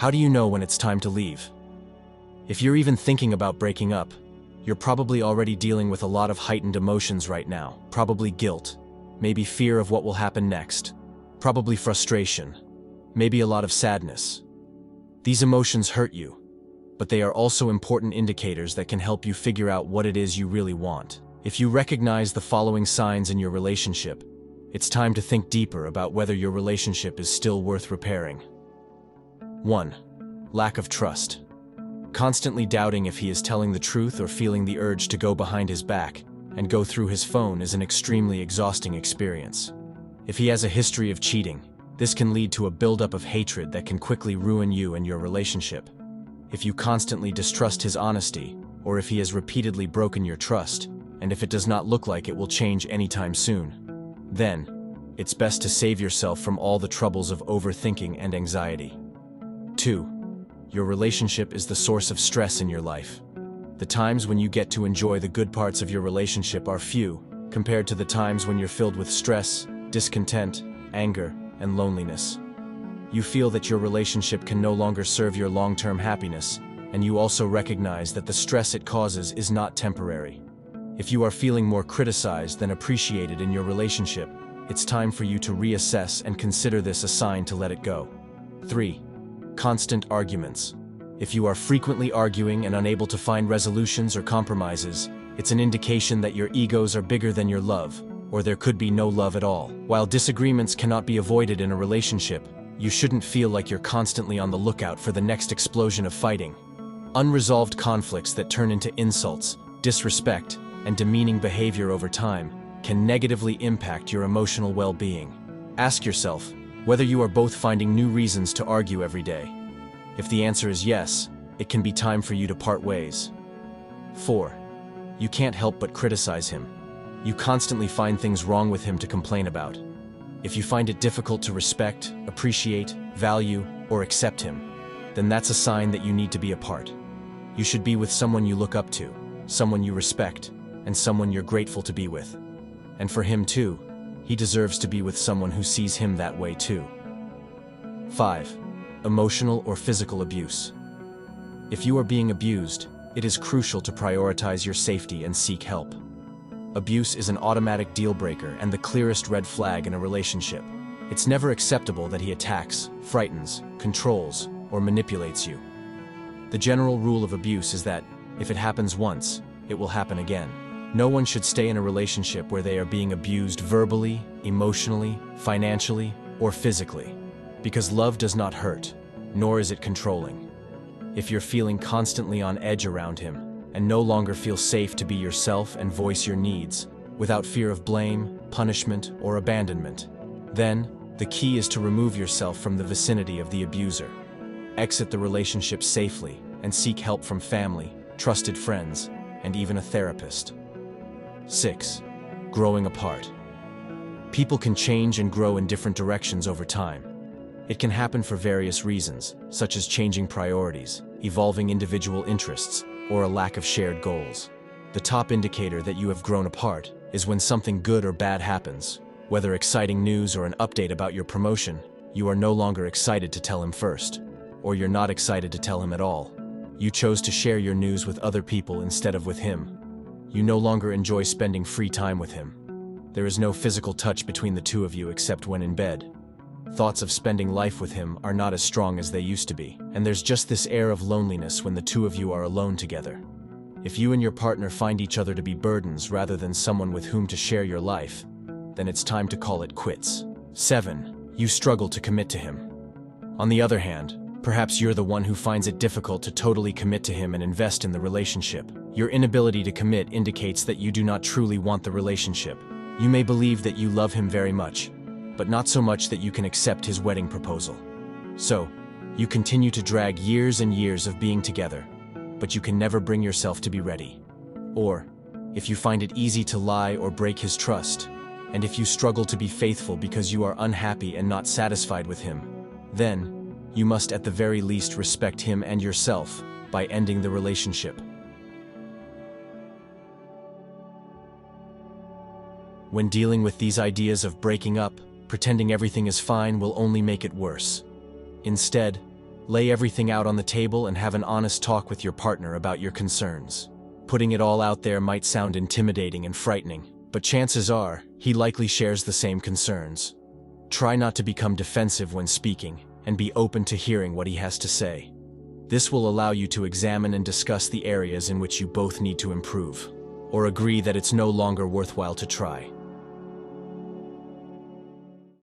How do you know when it's time to leave? If you're even thinking about breaking up, you're probably already dealing with a lot of heightened emotions right now. Probably guilt, maybe fear of what will happen next, probably frustration, maybe a lot of sadness. These emotions hurt you, but they are also important indicators that can help you figure out what it is you really want. If you recognize the following signs in your relationship, it's time to think deeper about whether your relationship is still worth repairing. 1. Lack of trust. Constantly doubting if he is telling the truth or feeling the urge to go behind his back and go through his phone is an extremely exhausting experience. If he has a history of cheating, this can lead to a buildup of hatred that can quickly ruin you and your relationship. If you constantly distrust his honesty, or if he has repeatedly broken your trust, and if it does not look like it will change anytime soon, then it's best to save yourself from all the troubles of overthinking and anxiety. 2. Your relationship is the source of stress in your life. The times when you get to enjoy the good parts of your relationship are few, compared to the times when you're filled with stress, discontent, anger, and loneliness. You feel that your relationship can no longer serve your long-term happiness, and you also recognize that the stress it causes is not temporary. If you are feeling more criticized than appreciated in your relationship, it's time for you to reassess and consider this a sign to let it go. 3. Constant arguments. If you are frequently arguing and unable to find resolutions or compromises, it's an indication that your egos are bigger than your love, or there could be no love at all. While disagreements cannot be avoided in a relationship, you shouldn't feel like you're constantly on the lookout for the next explosion of fighting. Unresolved conflicts that turn into insults, disrespect, and demeaning behavior over time can negatively impact your emotional well-being. Ask yourself whether you are both finding new reasons to argue every day. If the answer is yes, it can be time for you to part ways. 4. You can't help but criticize him. You constantly find things wrong with him to complain about. If you find it difficult to respect, appreciate, value, or accept him, then that's a sign that you need to be apart. You should be with someone you look up to, someone you respect, and someone you're grateful to be with. And for him too, he deserves to be with someone who sees him that way too. 5. Emotional or physical abuse. If you are being abused, it is crucial to prioritize your safety and seek help. Abuse is an automatic deal breaker and the clearest red flag in a relationship. It's never acceptable that he attacks, frightens, controls, or manipulates you. The general rule of abuse is that, if it happens once, it will happen again. No one should stay in a relationship where they are being abused verbally, emotionally, financially, or physically. Because love does not hurt, nor is it controlling. If you're feeling constantly on edge around him, and no longer feel safe to be yourself and voice your needs, without fear of blame, punishment, or abandonment, then the key is to remove yourself from the vicinity of the abuser. Exit the relationship safely and seek help from family, trusted friends, and even a therapist. 6. Growing apart. People can change and grow in different directions over time. It can happen for various reasons, such as changing priorities, evolving individual interests, or a lack of shared goals. The top indicator that you have grown apart is when something good or bad happens. Whether exciting news or an update about your promotion, you are no longer excited to tell him first, or you're not excited to tell him at all. You chose to share your news with other people instead of with him. You no longer enjoy spending free time with him. There is no physical touch between the two of you except when in bed. Thoughts of spending life with him are not as strong as they used to be, and there's just this air of loneliness when the two of you are alone together. If you and your partner find each other to be burdens rather than someone with whom to share your life, then it's time to call it quits. 7. You struggle to commit to him. On the other hand, perhaps you're the one who finds it difficult to totally commit to him and invest in the relationship. Your inability to commit indicates that you do not truly want the relationship. You may believe that you love him very much, but not so much that you can accept his wedding proposal. So, you continue to drag years and years of being together, but you can never bring yourself to be ready. Or, if you find it easy to lie or break his trust, and if you struggle to be faithful because you are unhappy and not satisfied with him, then you must at the very least respect him and yourself by ending the relationship. When dealing with these ideas of breaking up, pretending everything is fine will only make it worse. Instead, Lay everything out on the table and have an honest talk with your partner about your concerns. Putting it all out there might sound intimidating and frightening, but chances are, he likely shares the same concerns. Try not to become defensive when speaking, and be open to hearing what he has to say. This will allow you to examine and discuss the areas in which you both need to improve, or agree that it's no longer worthwhile to try.